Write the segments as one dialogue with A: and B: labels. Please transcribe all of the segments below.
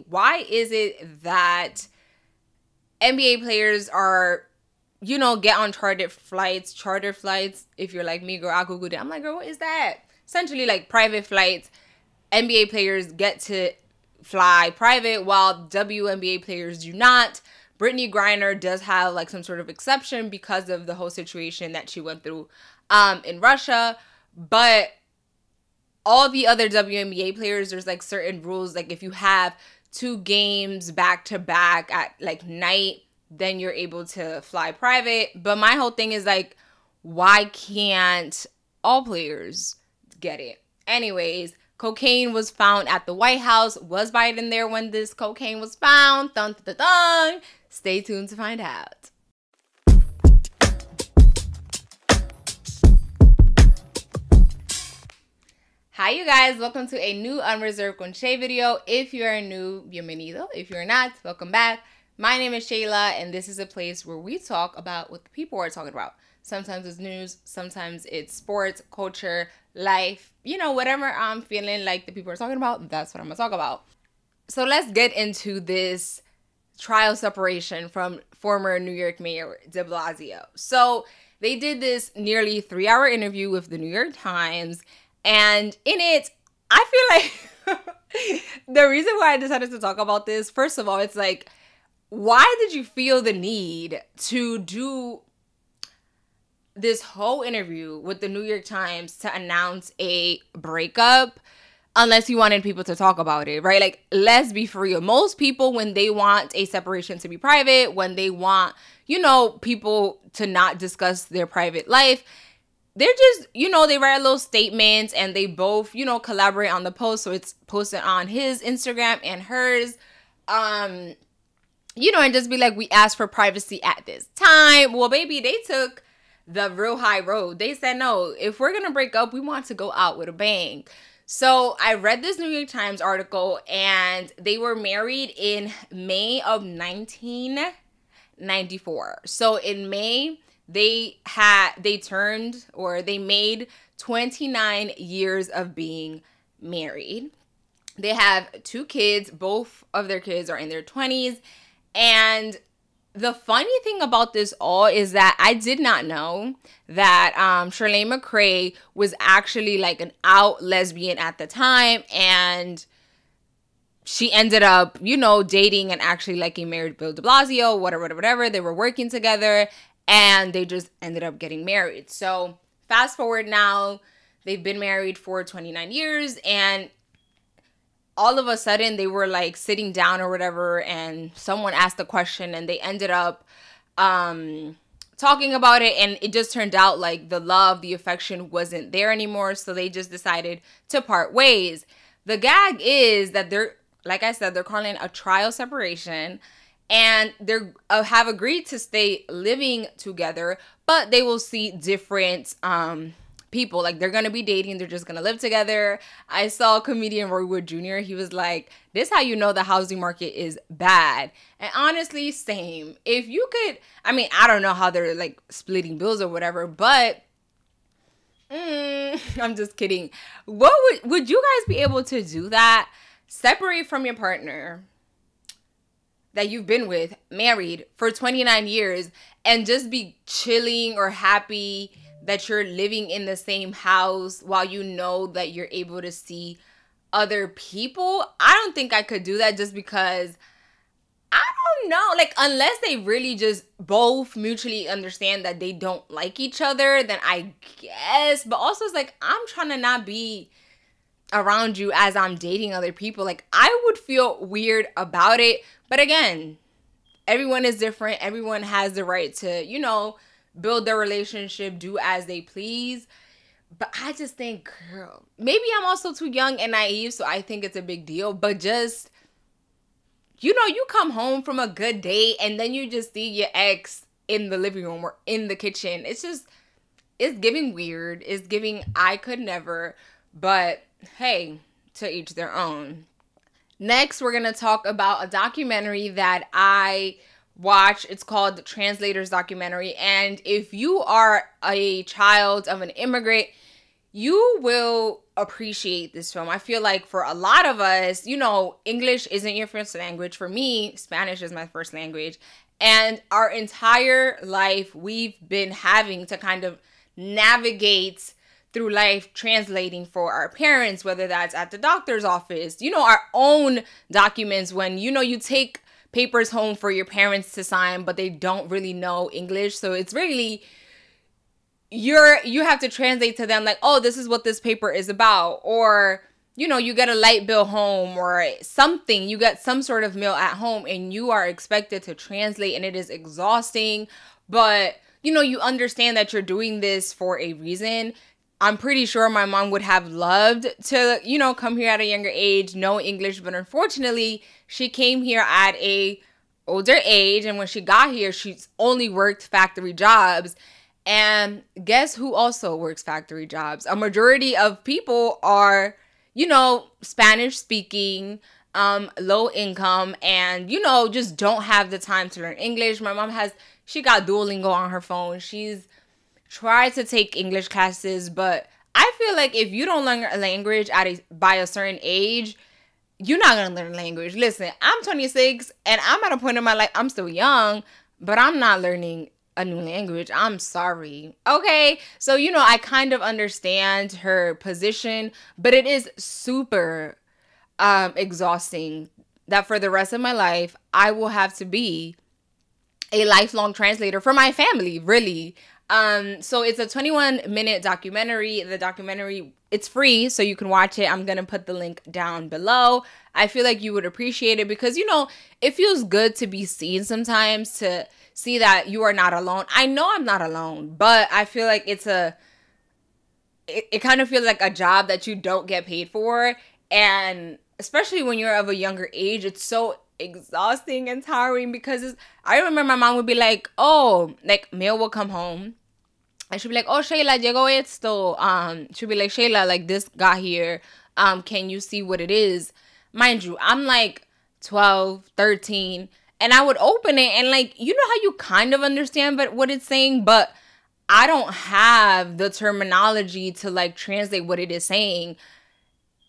A: Why is it that NBA players are, get on charter flights? If you're like me, girl, I googled it. I'm like, girl, what is that? Essentially like private flights. NBA players get to fly private while WNBA players do not. Brittany Griner does have like some sort of exception because of the whole situation that she went through in Russia. But all the other WNBA players, there's like certain rules. Like if you have 2 games back to back at like night, then you're able to fly private. But my whole thing is like, why can't all players get it? Anyways, cocaine was found at the White House. Was Biden there when this cocaine was found? Dun, dun, dun, dun. Stay tuned to find out. Hi you guys, welcome to a new Unreserved con Shay video. If you are new, bienvenido. If you're not, welcome back. My name is Shayla, and this is a place where we talk about what the people are talking about. Sometimes it's news, sometimes it's sports, culture, life, whatever I'm feeling like the people are talking about, that's what I'm gonna talk about. So let's get into this trial separation from former New York Mayor DeBlasio. So they did this nearly 3-hour interview with the New York Times. And in it, I feel like the reason why I decided to talk about this, first of all, it's like, why did you feel the need to do this whole interview with the New York Times to announce a breakup unless you wanted people to talk about it, right? Like, let's be for real. Most people, when they want a separation to be private, when they want, people to not discuss their private life, they're just, they write a little statements and they both, collaborate on the post. So it's posted on his Instagram and hers. And just be like, we asked for privacy at this time. Well, baby, they took the real high road. They said, no, if we're going to break up, we want to go out with a bang. So I read this New York Times article, and they were married in May of 1994. So in May, they made 29 years of being married. They have 2 kids. Both of their kids are in their 20s. And the funny thing about this all is that I did not know that Charlene McRae was actually like an out lesbian at the time. And she ended up, dating and actually liking married Bill DeBlasio, whatever. They were working together. And they just ended up getting married. So fast forward now, they've been married for 29 years. And all of a sudden, they were like sitting down or whatever. And someone asked a question and they ended up talking about it. And it just turned out like the love, the affection wasn't there anymore. So they just decided to part ways. The gag is that like I said, they're calling it a trial separation. And they have agreed to stay living together, but they will see different people. Like, they're going to be dating. They're just going to live together. I saw comedian Roy Wood Jr. He was like, this is how you know the housing market is bad. And honestly, same. If you could, I don't know how they're like splitting bills or whatever, but I'm just kidding. What would you guys be able to do that? Separate from your partner that you've been with, married for 29 years, and just be chilling or happy that you're living in the same house while you know that you're able to see other people? I don't think I could do that, just because I don't know. Like, unless they really just both mutually understand that they don't like each other, then I guess. But also, it's like, I'm trying to not be around you as I'm dating other people. Like, I would feel weird about it. But again, everyone is different. Everyone has the right to, build their relationship, do as they please. But I just think, girl, maybe I'm also too young and naive, so I think it's a big deal. But just, you come home from a good date and then you just see your ex in the living room or in the kitchen. It's giving weird. It's giving I could never. But hey, to each their own. Next, we're going to talk about a documentary that I watched. It's called the TRANSLATORS Documentary. And if you are a child of an immigrant, you will appreciate this film. I feel like for a lot of us, you know, English isn't your first language. For me, Spanish is my first language. And our entire life, we've been having to kind of navigate through life translating for our parents, whether that's at the doctor's office, you know, our own documents when, you know, you take papers home for your parents to sign, but they don't really know English. So it's really, you have to translate to them like, oh, this is what this paper is about. Or, you know, you get a light bill home or something, you get some sort of meal at home and you are expected to translate, and it is exhausting. But, you know, you understand that you're doing this for a reason. I'm pretty sure my mom would have loved to, you know, come here at a younger age, know English. But unfortunately, she came here at a older age. And when she got here, she's only worked factory jobs. And guess who also works factory jobs? A majority of people are, you know, Spanish speaking, low income, and, you know, just don't have the time to learn English. My mom she got Duolingo on her phone. She's tried to take English classes, but I feel like if you don't learn a language by a certain age, you're not going to learn language. Listen, I'm 26 and I'm at a point in my life, I'm still young, but I'm not learning a new language. I'm sorry. Okay. So, you know, I kind of understand her position, but it is super exhausting that for the rest of my life, I will have to be a lifelong translator for my family, really. So it's a 21-minute documentary. The documentary, it's free, so you can watch it. I'm going to put the link down below. I feel like you would appreciate it because, you know, it feels good to be seen sometimes, to see that you are not alone. I know I'm not alone, but I feel like it kind of feels like a job that you don't get paid for. And especially when you're of a younger age, it's so exhausting and tiring because I remember my mom would be like, oh, like mail will come home. And she'd be like, oh, Shayla, llegó esto. She'd be like, Shayla, like this got here. Can you see what it is? Mind you, I'm like 12, 13. And I would open it and like, you know how you kind of understand but what it's saying, but I don't have the terminology to like translate what it is saying.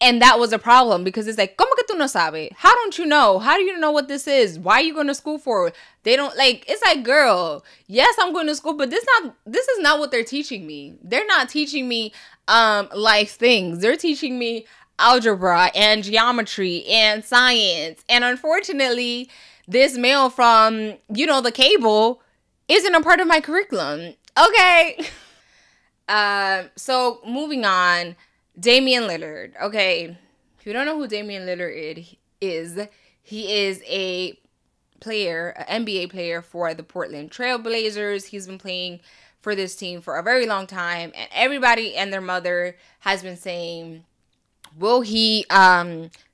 A: And that was a problem because it's like, ¿Cómo que tú no sabes? How don't you know? How do you know what this is? Why are you going to school for? They don't like, it's like, girl, yes, I'm going to school, but this is not what they're teaching me. They're not teaching me life things. They're teaching me algebra and geometry and science. And unfortunately, this mail from, you know, the cable isn't a part of my curriculum. Okay. So moving on. Damian Lillard. Okay, if you don't know who Damian Lillard is, he is a player, an NBA player for the Portland Trail Blazers. He's been playing for this team for a very long time, and everybody and their mother has been saying, will he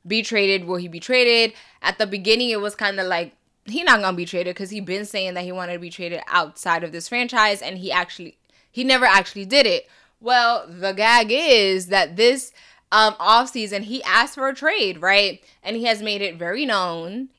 A: be traded? Will he be traded? At the beginning, it was kind of like, he not gonna be traded because he'd been saying that he wanted to be traded outside of this franchise, and he never actually did it. Well, the gag is that this offseason, he asked for a trade, right? And he has made it very known.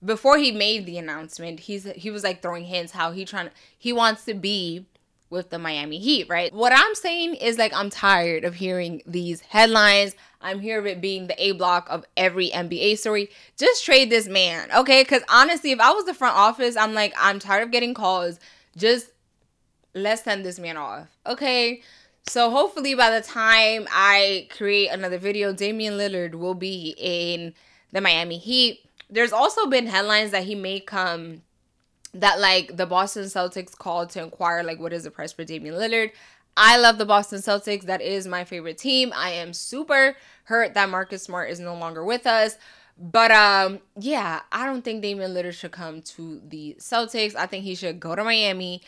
A: Before he made the announcement, he was like throwing hints how he wants to be with the Miami Heat, right? What I'm saying is like, I'm tired of hearing these headlines. I'm here of it being the A block of every NBA story. Just trade this man, okay? Because honestly, if I was the front office, I'm like, I'm tired of getting calls. Just let's send this man off, okay? So hopefully by the time I create another video, Damian Lillard will be in the Miami Heat. There's also been headlines that he may come, that like the Boston Celtics called to inquire like what is the price for Damian Lillard. I love the Boston Celtics. That is my favorite team. I am super hurt that Marcus Smart is no longer with us. But yeah, I don't think Damian Lillard should come to the Celtics. I think he should go to Miami.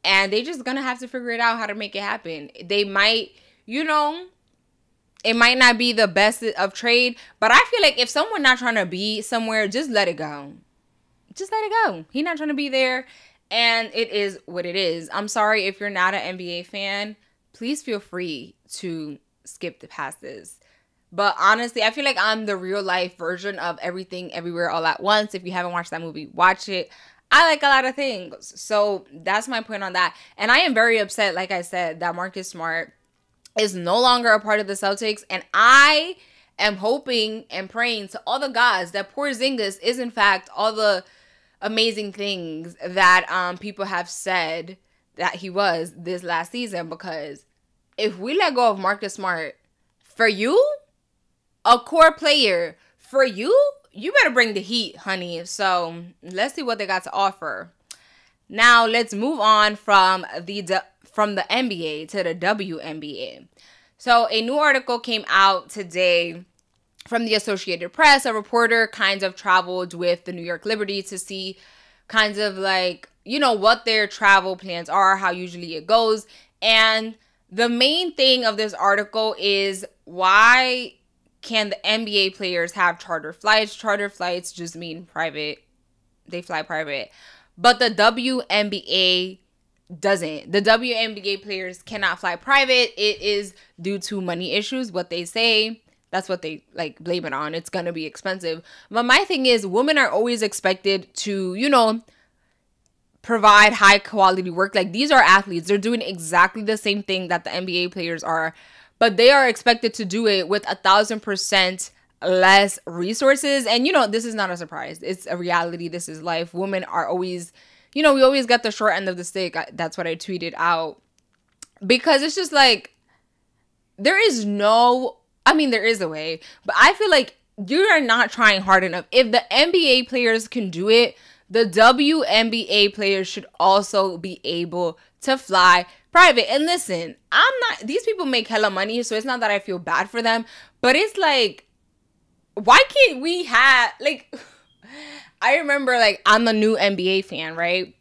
A: And they just gonna have to figure it out how to make it happen. They might, you know, it might not be the best of trade, but I feel like if someone not trying to be somewhere, just let it go. Just let it go. He not trying to be there, and it is what it is. I'm sorry if you're not an NBA fan. Please feel free to skip the past this. But honestly, I feel like I'm the real life version of Everything Everywhere All at Once. If you haven't watched that movie, watch it. I like a lot of things. So that's my point on that. And I am very upset, like I said, that Marcus Smart is no longer a part of the Celtics, and I am hoping and praying to all the gods that Porzingis is in fact all the amazing things that people have said that he was this last season. Because if we let go of Marcus Smart, for you, a core player, for you, you better bring the heat, honey. So let's see what they got to offer. Now let's move on from the NBA to the WNBA. So a new article came out today from the Associated Press. A reporter kind of traveled with the New York Liberty to see kind of like, you know, what their travel plans are, how usually it goes. And the main thing of this article is, why can the NBA players have charter flights? Charter flights just mean private. They fly private. But the WNBA doesn't. The WNBA players cannot fly private. It is due to money issues, what they say. That's what they like blame it on. It's going to be expensive. But my thing is, women are always expected to, you know, provide high quality work. Like, these are athletes. They're doing exactly the same thing that the NBA players are. But they are expected to do it with 1,000% less resources. And, you know, this is not a surprise. It's a reality. This is life. Women are always, you know, we always get the short end of the stick. That's what I tweeted out. Because it's just like, there is no... I mean, there is a way, but I feel like you are not trying hard enough. If the NBA players can do it, the WNBA players should also be able to fly private. And listen, these people make hella money, so it's not that I feel bad for them, but it's like, why can't we have, like, I remember, like, I'm a new NBA fan, right?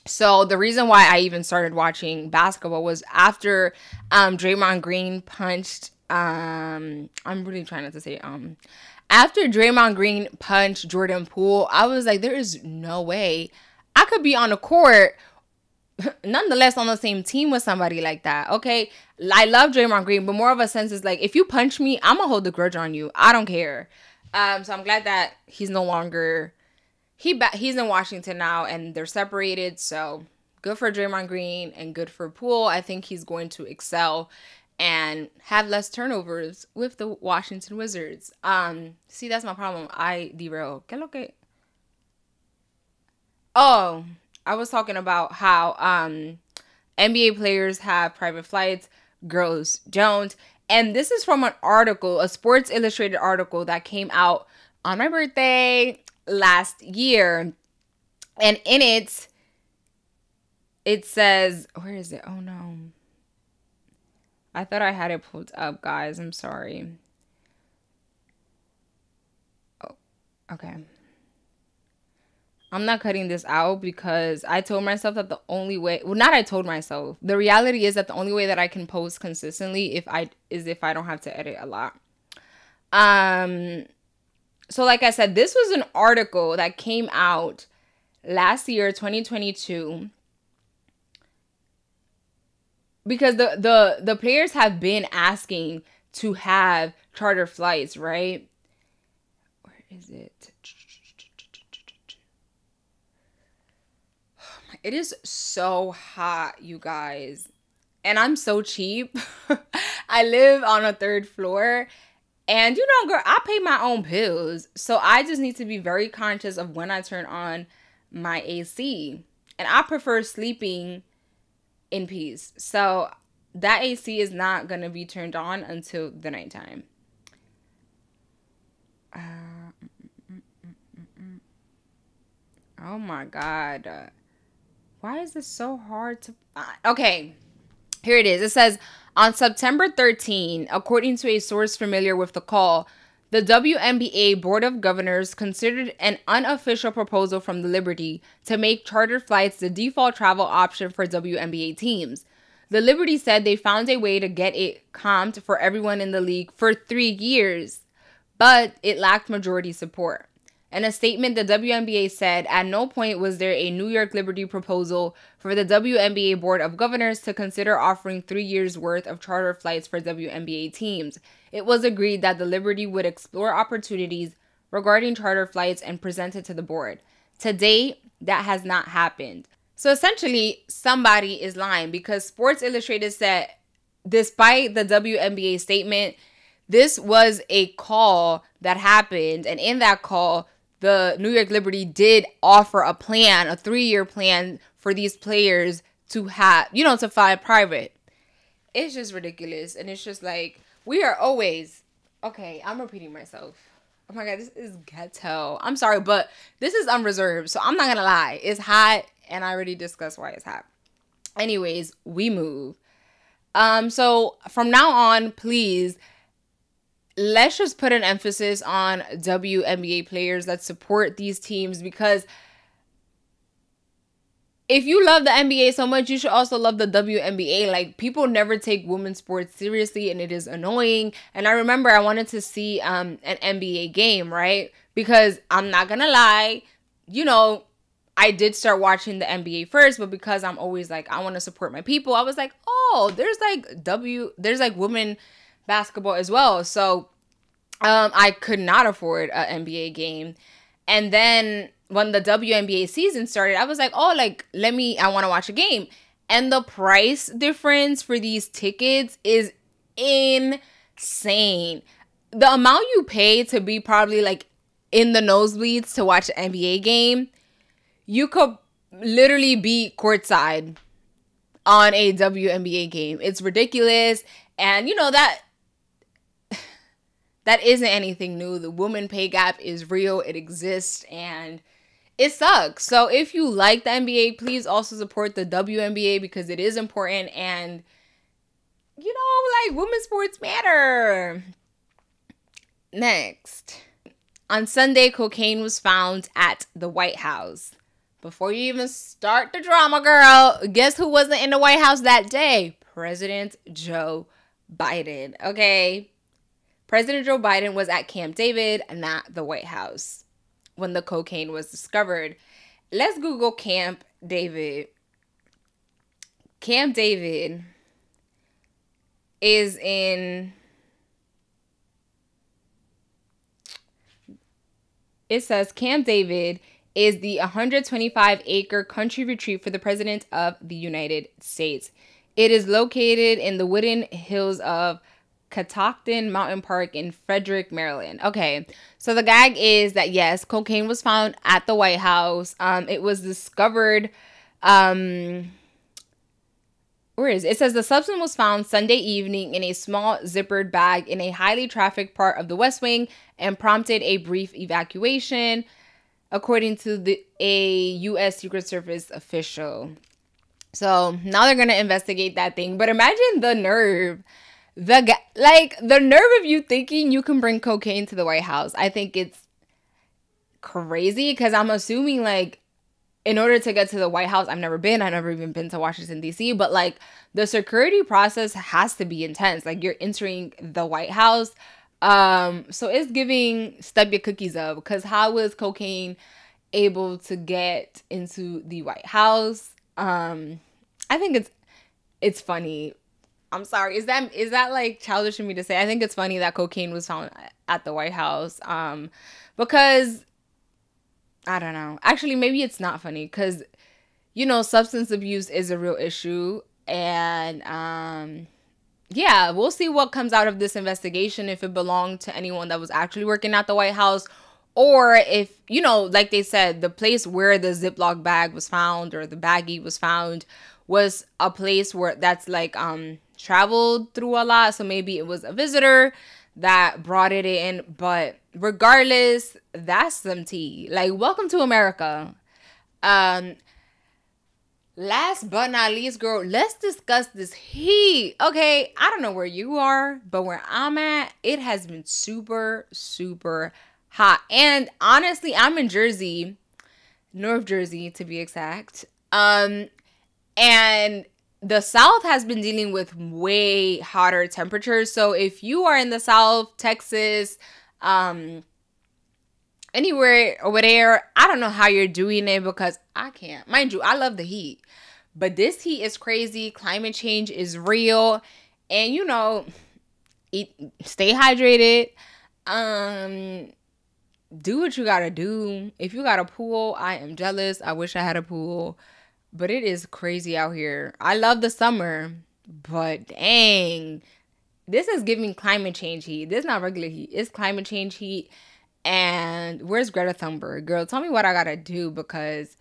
A: So the reason why I even started watching basketball was after Draymond Green punched, I'm really trying not to say, after Draymond Green punched Jordan Poole, I was like, there is no way I could be on a court, nonetheless on the same team with somebody like that. Okay, I love Draymond Green, but more of a sense is like, if you punch me, I'm gonna hold the grudge on you. I don't care. So I'm glad that he's no longer, he's in Washington now and they're separated. So good for Draymond Green and good for Poole. I think he's going to excel and have less turnovers with the Washington Wizards. See, that's my problem. I derail. ¿Qué lo que? Oh, I was talking about how NBA players have private flights, girls don't. And this is from an article, a Sports Illustrated article that came out on my birthday last year. And in it, it says, where is it? Oh no. I thought I had it pulled up, guys. I'm sorry. Oh, okay. I'm not cutting this out because I told myself that the only way, well, not I told myself. The reality is that the only way that I can post consistently if I don't have to edit a lot. So like I said, this was an article that came out last year, 2022. Because the players have been asking to have charter flights, right? Where is it? It is so hot, you guys. And I'm so cheap. I live on a 3rd floor. And, you know, girl, I pay my own bills. So I just need to be very conscious of when I turn on my AC. And I prefer sleeping in peace. So that AC is not going to be turned on until the nighttime. Oh my God. Why is this so hard to... Okay, here it is. It says, on September 13, according to a source familiar with the call, the WNBA Board of Governors considered an unofficial proposal from the Liberty to make charter flights the default travel option for WNBA teams. The Liberty said they found a way to get it comped for everyone in the league for 3 years, but it lacked majority support. In a statement, the WNBA said, at no point was there a New York Liberty proposal for the WNBA Board of Governors to consider offering 3 years' worth of charter flights for WNBA teams. It was agreed that the Liberty would explore opportunities regarding charter flights and present it to the board. To date, that has not happened. So essentially, somebody is lying because Sports Illustrated said despite the WNBA statement, this was a call that happened. And in that call, the New York Liberty did offer a plan, a 3-year plan for these players to have, to fly private. It's just ridiculous. And it's just like, we are always, okay, I'm repeating myself. Oh my God, this is ghetto. I'm sorry, but this is unreserved. So I'm not going to lie. It's hot, and I already discussed why it's hot. Anyways, we move. So from now on, please, let's just put an emphasis on WNBA players that support these teams, because if you love the NBA so much, you should also love the WNBA. Like, people never take women's sports seriously, and it is annoying. And I remember I wanted to see an NBA game, right? Because I'm not gonna lie, I did start watching the NBA first, but because I'm always like, I want to support my people, I was like, oh, there's like women basketball as well. So I could not afford an NBA game. And then when the WNBA season started, I was like, oh, like, I want to watch a game. And the price difference for these tickets is insane. The amount you pay to be probably like in the nosebleeds to watch an NBA game, you could literally be courtside on a WNBA game. It's ridiculous. And that isn't anything new. The woman pay gap is real. It exists, and it sucks. So if you like the NBA, please also support the WNBA, because it is important, and women's sports matter. Next. On Sunday, cocaine was found at the White House. Before you even start the drama, girl, guess who wasn't in the White House that day? President Joe Biden. Okay. President Joe Biden was at Camp David, not the White House, when the cocaine was discovered. Let's Google Camp David. Camp David is in... It says Camp David is the 125-acre country retreat for the President of the United States. It is located in the wooded hills of Catoctin Mountain Park in Frederick, Maryland. Okay, so the gag is that, yes, cocaine was found at the White House. It was discovered... Where is it? It says the substance was found Sunday evening in a small zippered bag in a highly trafficked part of the West Wing and prompted a brief evacuation, according to a U.S. Secret Service official. So now they're going to investigate that thing. But imagine the nerve. The nerve of you thinking you can bring cocaine to the White House. I think it's crazy, because I'm assuming, in order to get to the White House, I've never even been to Washington, D.C., but, the security process has to be intense. You're entering the White House. So it's giving step your cookies up, because how was cocaine able to get into the White House? I think it's funny. I'm sorry. Is that childish of me to say? I think it's funny that cocaine was found at the White House. Because I don't know. Actually, maybe it's not funny, because, substance abuse is a real issue. And, yeah, we'll see what comes out of this investigation, if it belonged to anyone that was actually working at the White House, or if, like they said, the place where the Ziploc bag was found, or the baggie was found, was a place where that's traveled through a lot. So maybe it was a visitor that brought it in. But regardless, that's some tea. Welcome to America. Last but not least, girl, let's discuss this heat. Okay, I don't know where you are, but where I'm at, it has been super, super hot. And honestly, I'm in Jersey, North Jersey to be exact. And the South has been dealing with way hotter temperatures. So if you are in the South, Texas, anywhere over there, I don't know how you're doing it, because I can't. Mind you, I love the heat, but this heat is crazy. Climate change is real, and stay hydrated. Do what you gotta do. If you got a pool, I am jealous. I wish I had a pool, but it is crazy out here. I love the summer, But dang, this is giving climate change heat. This is not regular heat. It's climate change heat. And where's Greta Thunberg? Girl, tell me what I gotta do, because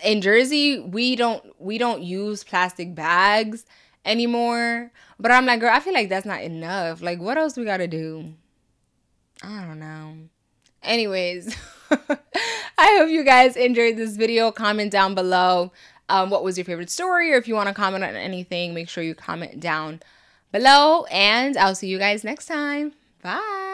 A: in Jersey, we don't use plastic bags anymore. But I'm like, girl, I feel like that's not enough. Like, what else we gotta do? I don't know. Anyways, I hope you guys enjoyed this video. Comment down below what was your favorite story, or if you want to comment on anything, make sure you comment down below, and I'll see you guys next time. Bye.